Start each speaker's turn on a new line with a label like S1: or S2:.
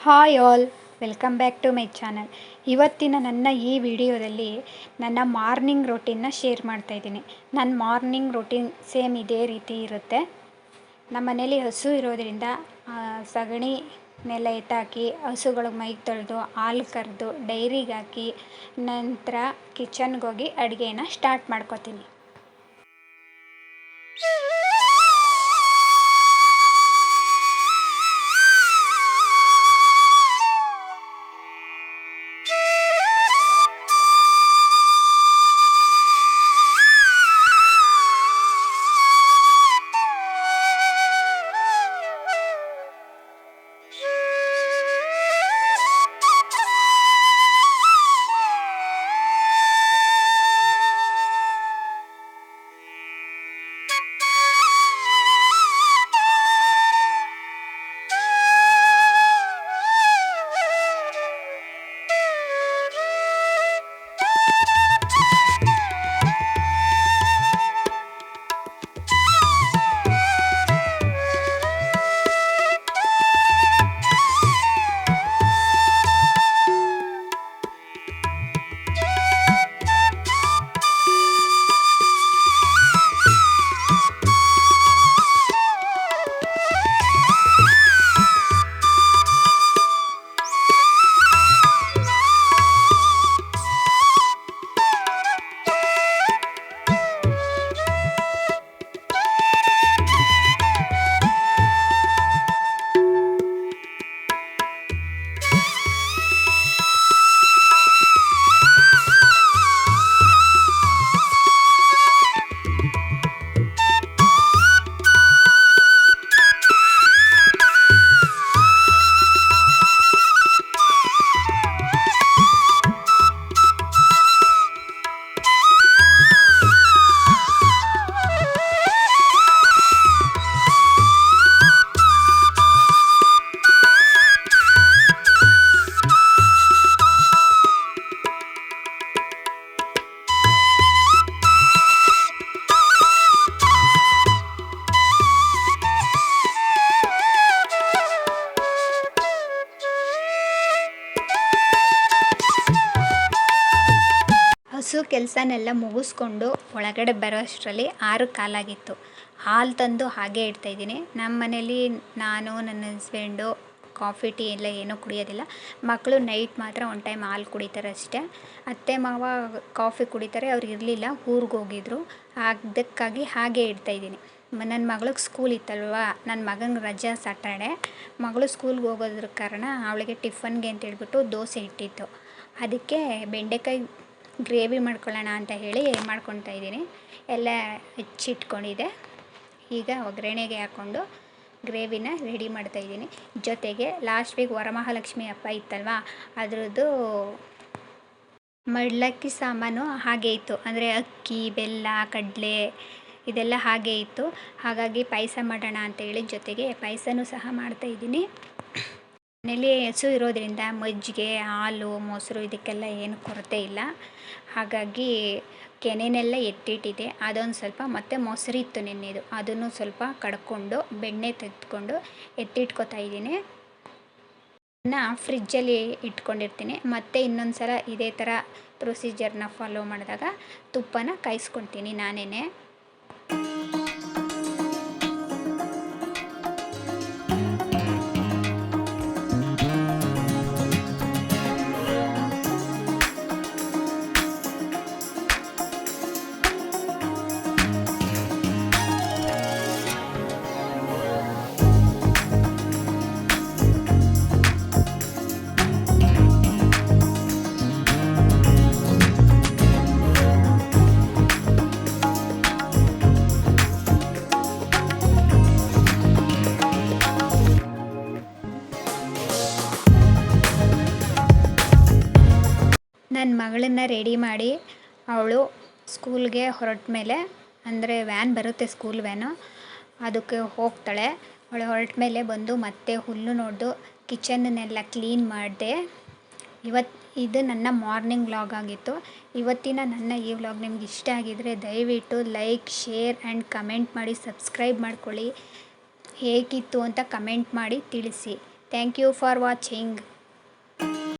S1: Hi all, welcome back to my channel. ಇವತ್ತಿನ ನನ್ನ ಈ ವಿಡಿಯೋದಲ್ಲಿ ನನ್ನ ಮಾರ್ನಿಂಗ್ ರೊಟೀನ್ನ ಶೇರ್ ಮಾಡ್ತಾಯಿದ್ದೀನಿ. ನನ್ನ ಮಾರ್ನಿಂಗ್ ರೊಟೀನ್ ಸೇಮ್ ಇದೇ ರೀತಿ ಇರುತ್ತೆ. ನಮ್ಮ ಮನೇಲಿ ಹಸು ಇರೋದರಿಂದ ಸಗಣಿನೆಲ್ಲ ಎತ್ತಾಕಿ ಹಸುಗಳಿಗೆ ಮೈ ತೊಳೆದು ಹಾಲು ಕರೆದು ಡೈರಿಗೆ ಹಾಕಿ ನಂತರ ಕಿಚನ್ಗೆ ಹೋಗಿ ಅಡುಗೆನ ಸ್ಟಾರ್ಟ್ ಮಾಡ್ಕೋತೀನಿ. ಹಸು ಕೆಲಸನೆಲ್ಲ ಮುಗಿಸ್ಕೊಂಡು ಒಳಗಡೆ ಬರೋ ಅಷ್ಟರಲ್ಲಿ 6 ಕಾಲಾಗಿತ್ತು. ಹಾಲು ತಂದು ಹಾಗೆ ಇಡ್ತಾಯಿದ್ದೀನಿ. ನಮ್ಮ ಮನೇಲಿ ನಾನು, ನನ್ನ ಹಸ್ಬೆಂಡು ಕಾಫಿ ಟೀ ಎಲ್ಲ ಏನೂ ಕುಡಿಯೋದಿಲ್ಲ. ಮಕ್ಕಳು ನೈಟ್ ಮಾತ್ರ ಒನ್ ಟೈಮ್ ಹಾಲು ಕುಡಿತಾರೆ ಅಷ್ಟೇ. ಅತ್ತೆ ಮಾವ ಕಾಫಿ ಕುಡಿತಾರೆ, ಅವ್ರು ಇರಲಿಲ್ಲ, ಊರಿಗೆ ಹೋಗಿದ್ರು. ಅದಕ್ಕಾಗಿ ಹಾಗೆ ಇಡ್ತಾಯಿದ್ದೀನಿ. ನನ್ನ ಮಗಳಿಗೆ ಸ್ಕೂಲ್ ಇತ್ತಲ್ವ, ನನ್ನ ಮಗನಿಗೆ ರಜಾ ಸಾಟರ್ಡೆ. ಮಗಳು ಸ್ಕೂಲ್ಗೆ ಹೋಗೋದ್ರ ಕಾರಣ ಅವಳಿಗೆ ಟಿಫನ್ಗೆ ಅಂತ ಹೇಳ್ಬಿಟ್ಟು ದೋಸೆ ಇಟ್ಟಿತ್ತು. ಅದಕ್ಕೆ ಬೆಂಡೆಕಾಯಿ ಗ್ರೇವಿ ಮಾಡ್ಕೊಳ್ಳೋಣ ಅಂತ ಹೇಳಿ ಮಾಡ್ಕೊತಾ ಇದ್ದೀನಿ. ಎಲ್ಲ ಹೆಚ್ಚಿಟ್ಕೊಂಡಿದ್ದೆ. ಈಗ ಒಗ್ಗರಣೆಗೆ ಹಾಕ್ಕೊಂಡು ಗ್ರೇವಿನ ರೆಡಿ ಮಾಡ್ತಾಯಿದ್ದೀನಿ. ಜೊತೆಗೆ ಲಾಸ್ಟ್ ವೀಕ್ ವರಮಹಾಲಕ್ಷ್ಮಿ ಹಬ್ಬ ಇತ್ತಲ್ವ, ಅದರದ್ದು ಮಡ್ಲಕ್ಕಿ ಸಾಮಾನು ಹಾಗೆ ಇತ್ತು. ಅಂದರೆ ಅಕ್ಕಿ, ಬೆಲ್ಲ, ಕಡಲೆ ಇದೆಲ್ಲ ಹಾಗೆ ಇತ್ತು. ಹಾಗಾಗಿ ಪಾಯಸ ಮಾಡೋಣ ಅಂತೇಳಿ ಜೊತೆಗೆ ಪಾಯಸನೂ ಸಹ ಮಾಡ್ತಾಯಿದ್ದೀನಿ. ಮನೇಲಿ ಹಸು ಇರೋದರಿಂದ ಮಜ್ಜಿಗೆ, ಹಾಲು, ಮೊಸರು ಇದಕ್ಕೆಲ್ಲ ಏನು ಕೊರತೆ ಇಲ್ಲ. ಹಾಗಾಗಿ ಕೆನೆನೆಲ್ಲ ಎತ್ತಿಟ್ಟಿದೆ. ಅದೊಂದು ಸ್ವಲ್ಪ ಮತ್ತು ಮೊಸರು ಇತ್ತು ನೆನ್ನೆದು, ಅದನ್ನು ಸ್ವಲ್ಪ ಕಡ್ಕೊಂಡು ಬೆಣ್ಣೆ ತೆಗೆದುಕೊಂಡು ಎತ್ತಿಟ್ಕೊತಾ ಇದ್ದೀನಿ. ಫ್ರಿಜ್ಜಲ್ಲಿ ಇಟ್ಕೊಂಡಿರ್ತೀನಿ. ಮತ್ತು ಇನ್ನೊಂದು ಸಲ ಇದೇ ಥರ ಪ್ರೊಸೀಜರ್ನ ಫಾಲೋ ಮಾಡಿದಾಗ ತುಪ್ಪನ ಕಾಯಿಸ್ಕೊತೀನಿ ನಾನೇ. ನನ್ನ ಮಗಳನ್ನ ರೆಡಿ ಮಾಡಿ ಅವಳು ಸ್ಕೂಲ್ಗೆ ಹೊರಟ ಮೇಲೆ, ಅಂದರೆ ವ್ಯಾನ್ ಬರುತ್ತೆ, ಸ್ಕೂಲ್ ವ್ಯಾನು, ಅದಕ್ಕೆ ಹೋಗ್ತಾಳೆ. ಅವಳು ಹೊರಟ ಮೇಲೆ ಬಂದು ಮತ್ತೆ ಹುಲ್ಲು ನೋಡ್ದು ಕಿಚನ್ನನ್ನೆಲ್ಲ ಕ್ಲೀನ್ ಮಾಡಿದೆ. ಇದು ನನ್ನ ಮಾರ್ನಿಂಗ್ ವ್ಲಾಗ್ ಆಗಿತ್ತು. ಇವತ್ತಿನ ನನ್ನ ಈ ವ್ಲಾಗ್ ನಿಮ್ಗೆ ಇಷ್ಟ ಆಗಿದರೆ ದಯವಿಟ್ಟು ಲೈಕ್, ಶೇರ್ ಆ್ಯಂಡ್ ಕಮೆಂಟ್ ಮಾಡಿ, ಸಬ್ಸ್ಕ್ರೈಬ್ ಮಾಡ್ಕೊಳ್ಳಿ. ಹೇಗಿತ್ತು ಅಂತ ಕಮೆಂಟ್ ಮಾಡಿ ತಿಳಿಸಿ. Thank you for watching.